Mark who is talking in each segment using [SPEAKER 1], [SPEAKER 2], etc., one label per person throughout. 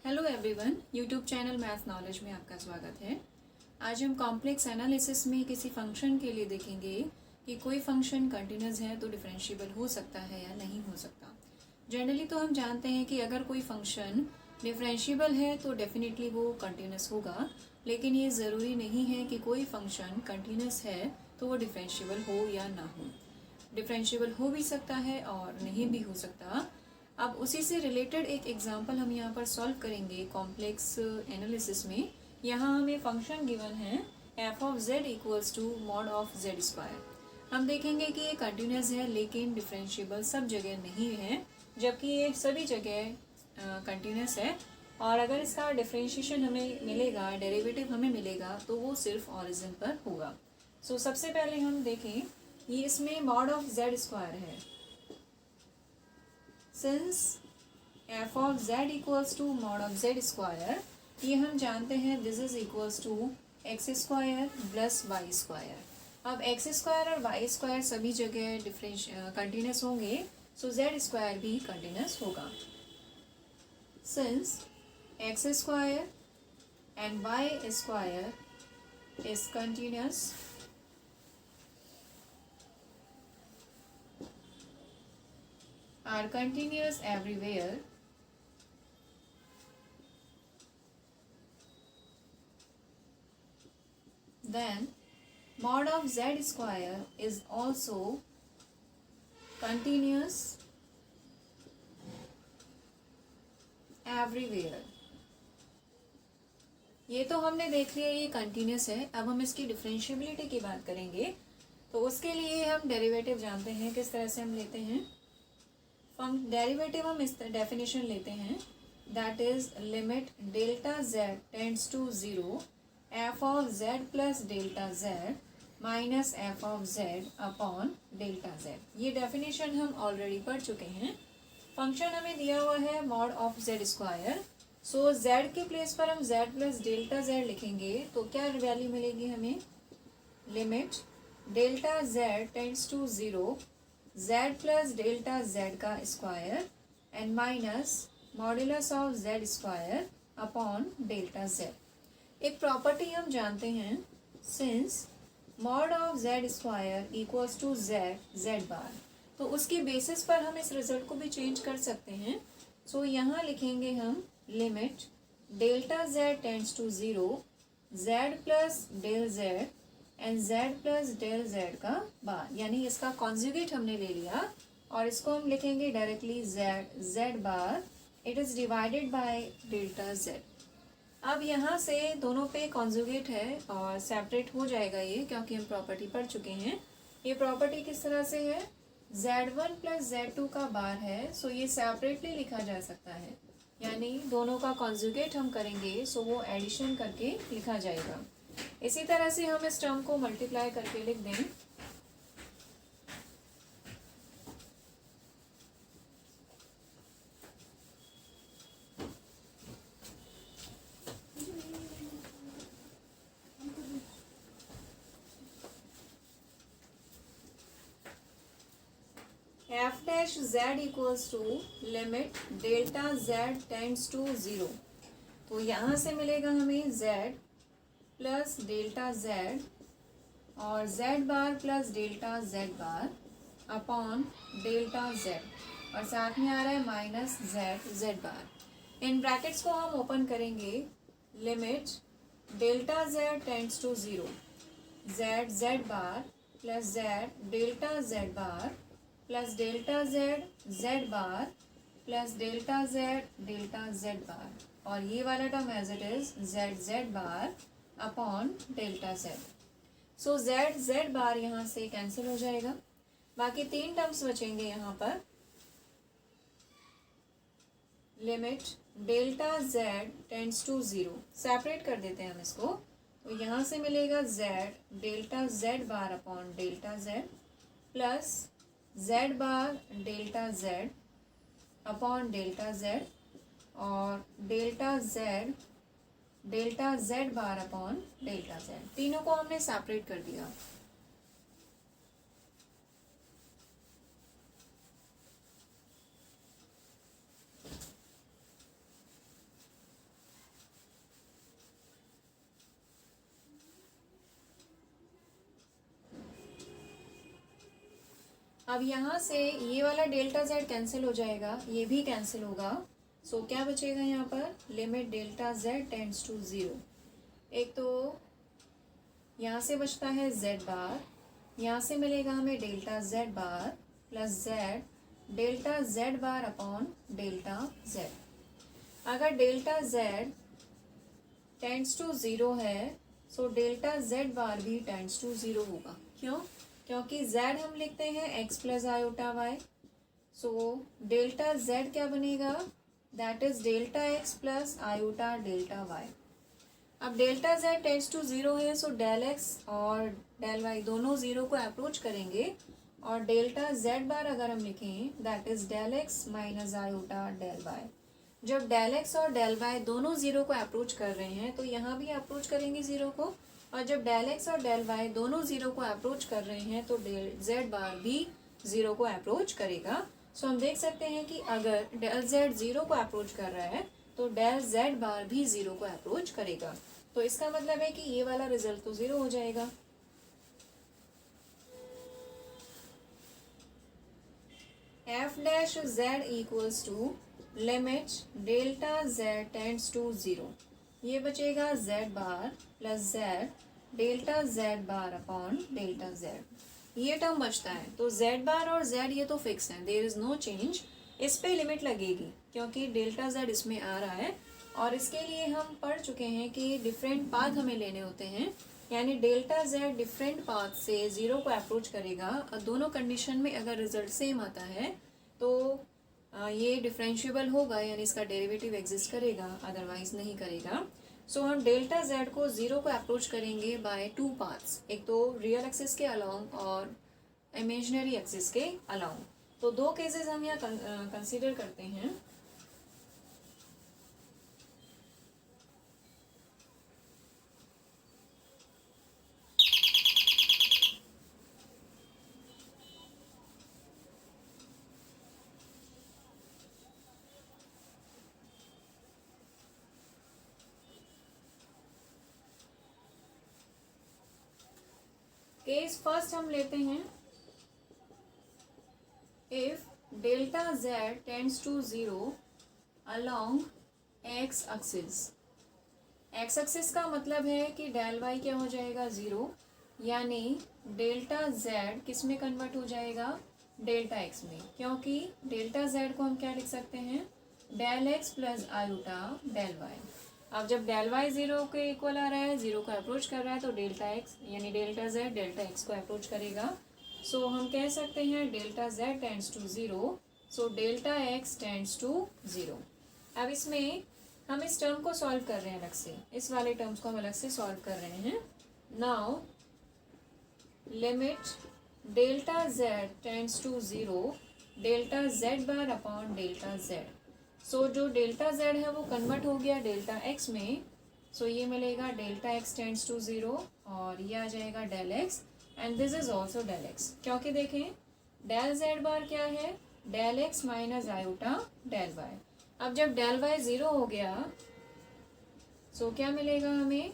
[SPEAKER 1] Hello everyone, YouTube channel math knowledge में आपका स्वागत है। आज हम कॉम्प्लेक्स एनालिसिस में किसी फंक्शन के लिए देखेंगे कि कोई फंक्शन कंटिन्यूस है तो डिफरेंशिएबल हो सकता है या नहीं हो सकता। जनरली तो हम जानते हैं कि अगर कोई फंक्शन डिफरेंशिएबल है तो डेफिनेटली वो कंटिन्यूस होगा, लेकिन ये ज़रूरी नहीं है कि कोई फंक्शन कंटिन्यूस है तो वो डिफरेंशिएबल हो या ना हो। डिफरेंशिएबल हो भी सकता है और नहीं भी हो सकता। अब उसी से रिलेटेड एक एग्जांपल हम यहाँ पर सॉल्व करेंगे कॉम्प्लेक्स एनालिसिस में। यहाँ हमें फंक्शन गिवन है f of z equals to mod of z square. हम देखेंगे कि ये कंटिन्यूस है लेकिन डिफरेंशिएबल सब जगह नहीं है, जबकि ये सभी जगह कंटिन्यूस है। और अगर इसका डिफरेंशिएशन हमें मिलेगा, डेरिवेटिव हमें मिलेगा, तो वो सिर्फ ऑरिजिन पर होगा। सो सबसे पहले हम देखें, ये इसमें मॉड ऑफ z स्क्वायर है। Since f of z equals to mod of z square, ये हम जानते हैं this is equals to x square plus y square. अब एक्स स्क्वायर और वाई स्क्वायर सभी जगह कंटिन्यूस होंगे, सो z स्क्वायर भी कंटिन्यूस होगा। Since x square and y square is continuous, are continuous everywhere, then mod of z square is also continuous everywhere। ये तो हमने देख लिया ये कंटिन्यूस है। अब हम इसकी डिफरेंशिएबिलिटी की बात करेंगे, तो उसके लिए हम डेरिवेटिव जानते हैं। किस तरह से हम लेते हैं डेरिवेटिव? हम इस डेफिनेशन लेते हैं, that is limit delta z tends to 0 f of z plus delta z minus f of z upon delta z। ये डेफिनेशन हम ऑलरेडी पढ़ चुके हैं। फंक्शन हमें दिया हुआ है mod of z square, so z के प्लेस पर हम z प्लस डेल्टा z लिखेंगे तो क्या वैल्यू मिलेगी हमें? Limit delta z tends to 0 z plus delta z का square and minus modulus of z square upon delta z। एक प्रॉपर्टी हम जानते हैं, since mod of z square equals to z bar, तो उसकी बेसिस पर हम इस रिजल्ट को भी चेंज कर सकते हैं। सो यहाँ लिखेंगे हम limit delta z tends to 0 z plus del z and z plus del z का बार, यानी इसका कॉन्जुगेट हमने ले लिया और इसको हम लिखेंगे directly z bar, it is divided by delta z। अब यहाँ से दोनों पे कॉन्जुगेट है और सेपरेट हो जाएगा ये, क्योंकि हम प्रॉपर्टी पढ़ चुके हैं। ये प्रॉपर्टी किस तरह से है? z1 प्लस z2 का बार है, सो ये सेपरेटली लिखा जा सकता है, यानी दोनों का कॉन्जुगेट हम करेंगे सो वो एडिशन करके लिखा जाएगा। इसी तरह से हम इस टर्म को मल्टीप्लाई करके लिख दें, f dash z equals to limit delta z tends to 0। तो यहाँ से मिलेगा हमें z प्लस डेल्टा z और z bar plus delta z bar upon delta z, और साथ में आ रहा है माइनस z बार। इन ब्रैकेट्स को हम ओपन करेंगे, limit delta z tends to 0 z bar plus z delta z bar plus delta z bar plus delta z bar, और ये वाला term as it is z bar upon delta z। So z bar यहाँ से cancel हो जाएगा, बाकी तीन terms बचेंगे यहाँ पर। Limit delta z tends to 0, separate कर देते हैं हम इसको, तो यहाँ से मिलेगा z delta z bar upon delta z plus z bar delta z upon delta z और delta z bar upon delta z। तीनों को हमने सेपरेट कर दिया। अब यहाँ से ये वाला डेल्टा जेड कैंसिल हो जाएगा, ये भी कैंसिल होगा। सो क्या बचेगा यहाँ पर, limit delta Z tends to zero. एक तो यहाँ से बचता है जेड बार, यहाँ से मिलेगा हमें delta Z bar plus Z delta Z bar upon delta Z. अगर delta Z tends to zero है सो डेल्टा जेड बार भी टेंड्स टू ज़ीरो होगा। क्यों? क्योंकि जेड हम लिखते हैं X plus iota Y. So delta Z क्या बनेगा, that is delta X plus iota delta Y. अब delta Z tends to zero है सो डेल एक्स और डेल वाई दोनों ज़ीरो को अप्रोच करेंगे, और डेल्टा जेड बार अगर हम लिखें that is del x minus iota del Y. जब डेल एक्स और डेल वाई दोनों ज़ीरो को अप्रोच कर रहे हैं तो यहाँ भी अप्रोच करेंगे ज़ीरो को, और जब डेल एक्स और डेल वाई दोनों ज़ीरो को अप्रोच कर रहे हैं तो डेल जेड बार भी ज़ीरो को अप्रोच करेगा। सो हम देख सकते हैं कि अगर डेल जेड ज़ीरो को अप्रोच कर रहा है तो डेल जेड बार भी ज़ीरो को अप्रोच करेगा। तो इसका मतलब है कि ये वाला रिजल्ट तो ज़ीरो हो जाएगा। F dash Z equals to limit delta Z tends to zero. ये बचेगा Z bar plus Z delta Z bar upon delta Z, ये टर्म बचता है। तो जेड बार और जेड ये तो फिक्स है, देयर इज़ नो चेंज। इस पे लिमिट लगेगी क्योंकि डेल्टा जेड इसमें आ रहा है, और इसके लिए हम पढ़ चुके हैं कि डिफरेंट पाथ हमें लेने होते हैं, यानी डेल्टा जेड डिफरेंट पाथ से ज़ीरो को अप्रोच करेगा। और दोनों कंडीशन में अगर रिजल्ट सेम आता है तो ये डिफरेंशिएबल होगा, यानी इसका डेरिवेटिव एग्जिस्ट करेगा, अदरवाइज नहीं करेगा। सो हम डेल्टा जेड को ज़ीरो को अप्रोच करेंगे बाय टू पाथ्स, एक तो रियल एक्सिस के अलोंग और इमेजिनरी एक्सिस के अलोंग। तो दो केसेस हम यहाँ कंसीडर करते हैं। केस फर्स्ट हम लेते हैं, if delta Z tends to zero along x axis. X axis का मतलब है कि डेल वाई क्या हो जाएगा, ज़ीरो, यानी डेल्टा जेड किस में कन्वर्ट हो जाएगा, डेल्टा एक्स में। क्योंकि डेल्टा जेड को हम क्या लिख सकते हैं, del x plus iota del y. अब जब डेल वाई ज़ीरो के इक्वल आ रहा है, ज़ीरो को अप्रोच कर रहा है, तो डेल्टा एक्स यानी डेल्टा जेड डेल्टा एक्स को अप्रोच करेगा। सो हम कह सकते हैं delta Z tends to zero, so delta x tends to zero. अब इसमें हम इस टर्म को सॉल्व कर रहे हैं अलग से, इस वाले टर्म्स को हम अलग से सॉल्व कर रहे हैं। Now limit delta Z tends to zero delta Z bar upon delta Z. So जो डेल्टा जेड है वो कन्वर्ट हो गया डेल्टा एक्स में। सो ये मिलेगा delta x tends to zero, और ये आ जाएगा del x, and this is also del x. क्योंकि देखें डेल जेड बार क्या है, del x minus iota del y. अब जब डेल वाई ज़ीरो हो गया सो क्या मिलेगा हमें,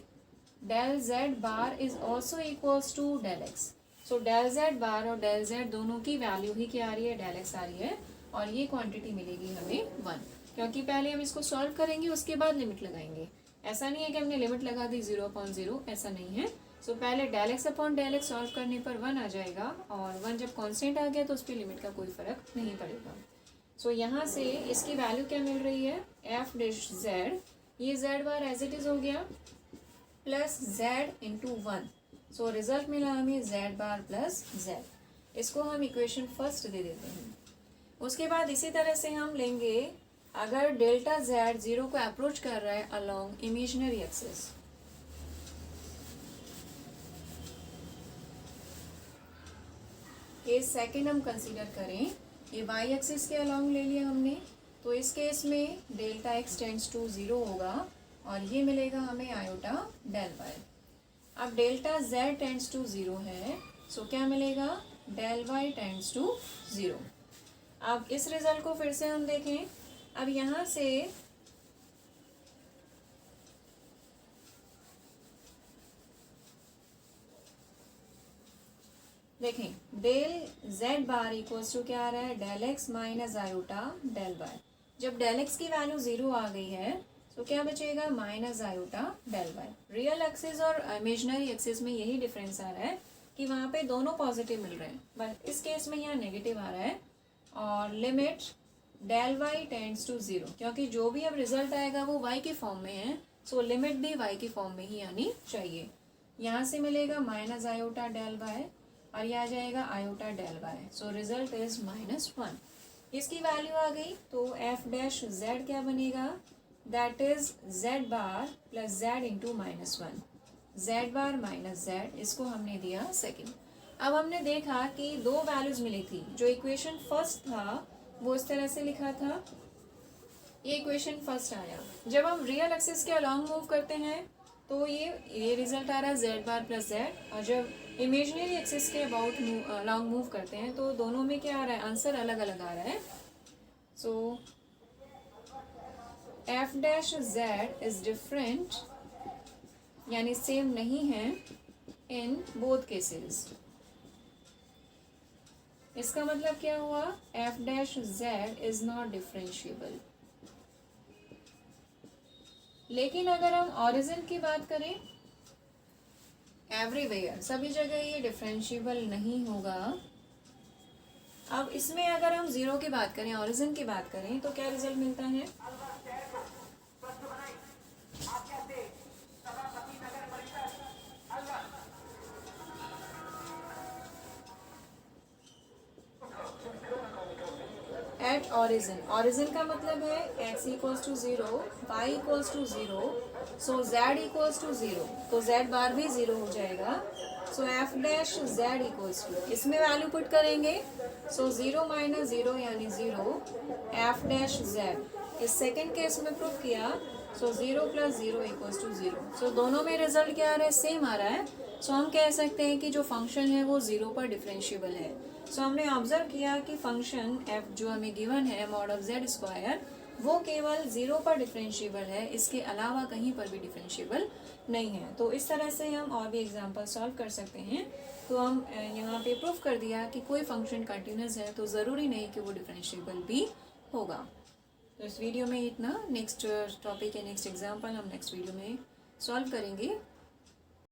[SPEAKER 1] del Z bar is also equals to del X. So del Z bar और डेल जेड दोनों की वैल्यू ही क्या आ रही है, डेल एक्स आ रही है, और ये क्वांटिटी मिलेगी हमें 1। क्योंकि पहले हम इसको सॉल्व करेंगे उसके बाद लिमिट लगाएंगे। ऐसा नहीं है कि हमने लिमिट लगा दी 0/0, ऐसा नहीं है। सो पहले del x upon del x solve करने पर 1 आ जाएगा, और 1 जब कांस्टेंट आ गया तो उस पर लिमिट का कोई फ़र्क नहीं पड़ेगा। सो यहाँ से इसकी वैल्यू क्या मिल रही है, एफ डैश जेड, ये z bar as it is हो गया plus z into 1। So result मिला हमें जेड बार प्लस जेड। इसको हम इक्वेशन फर्स्ट दे देते हैं। उसके बाद इसी तरह से हम लेंगे अगर डेल्टा जेड ज़ीरो को अप्रोच कर रहा है along imaginary axis. Case second हम कंसीडर करें, ये वाई एक्सिस के अलोंग ले लिया हमने, तो इस केस में delta x tends to zero होगा, और ये मिलेगा हमें आयोटा डेल वाई। अब delta Z tends to zero है, सो क्या मिलेगा, del y tends to zero. अब इस रिजल्ट को फिर से हम देखें। अब यहाँ से देखें del Z bar equals to क्या आ रहा है, del x minus iota del Y. जब डेल एक्स की वैल्यू 0 आ गई है तो क्या बचेगा, minus iota del y. Real axis और इमेजिनरी एक्सिस में यही डिफरेंस आ रहा है कि वहाँ पे दोनों पॉजिटिव मिल रहे हैं, बट इस केस में यहाँ नेगेटिव आ रहा है। और limit del y tends to 0, क्योंकि जो भी अब रिजल्ट आएगा वो वाई की फॉर्म में है, सो लिमिट भी वाई की फॉर्म में ही आनी चाहिए। यहाँ से मिलेगा माइनस आयोटा डेल वाई और यह आ जाएगा iota del y, so result is -1। इसकी वैल्यू आ गई तो एफ डैश जेड क्या बनेगा, that is Z bar plus z into -1, Z bar minus Z, इसको हमने दिया सेकेंड। अब हमने देखा कि दो वैल्यूज मिली थी, जो इक्वेशन फर्स्ट था वो इस तरह से लिखा था, ये इक्वेशन फर्स्ट आया। जब हम रियल एक्सिस के अलॉन्ग मूव करते हैं तो ये रिजल्ट आ रहा है जेड बार प्लस जेड, और जब इमेजिनरी एक्सिस के अबाउट अलॉन्ग मूव करते हैं तो दोनों में क्या आ रहा है, आंसर अलग अलग आ रहा है। So F dash Z is different, यानी सेम नहीं है इन बोथ केसेस। इसका मतलब क्या हुआ, F dash Z is not differentiable. लेकिन अगर हम ऑरिजिन की बात करें, एवरीवेयर सभी जगह ये डिफरेंशिएबल नहीं होगा। अब इसमें अगर हम जीरो की बात करें, ऑरिजिन की बात करें, तो क्या रिजल्ट मिलता है, एट ऑरिजिन। ऑरिजिन का मतलब है x equals to 0, y equals to 0, so z equals to 0, तो z बार भी 0 हो जाएगा। So F dash Z equals to, इसमें वैल्यू पुट करेंगे, सो 0 माइनस 0 यानी 0, एफ डैश जेड। इस सेकेंड केस में प्रूव किया, so 0 plus 0 equals to 0। So दोनों में रिजल्ट क्या आ रहा है, सेम आ रहा है। सो हम कह सकते हैं कि जो फंक्शन है वो 0 पर डिफरेंशिएबल है। सो हमने ऑब्जर्व किया कि फंक्शन एफ जो हमें गिवन है मॉड ऑफ जेड स्क्वायर, वो केवल 0 पर डिफरेंशिएबल है, इसके अलावा कहीं पर भी डिफरेंशिएबल नहीं है। तो इस तरह से हम और भी एग्जांपल सॉल्व कर सकते हैं। तो हम यहाँ पे प्रूफ कर दिया कि कोई फंक्शन कंटिन्यूस है तो ज़रूरी नहीं कि वो डिफरेंशिएबल भी होगा। तो इस वीडियो में इतना। नेक्स्ट टॉपिक या नेक्स्ट एग्जांपल हम नेक्स्ट वीडियो में सॉल्व करेंगे।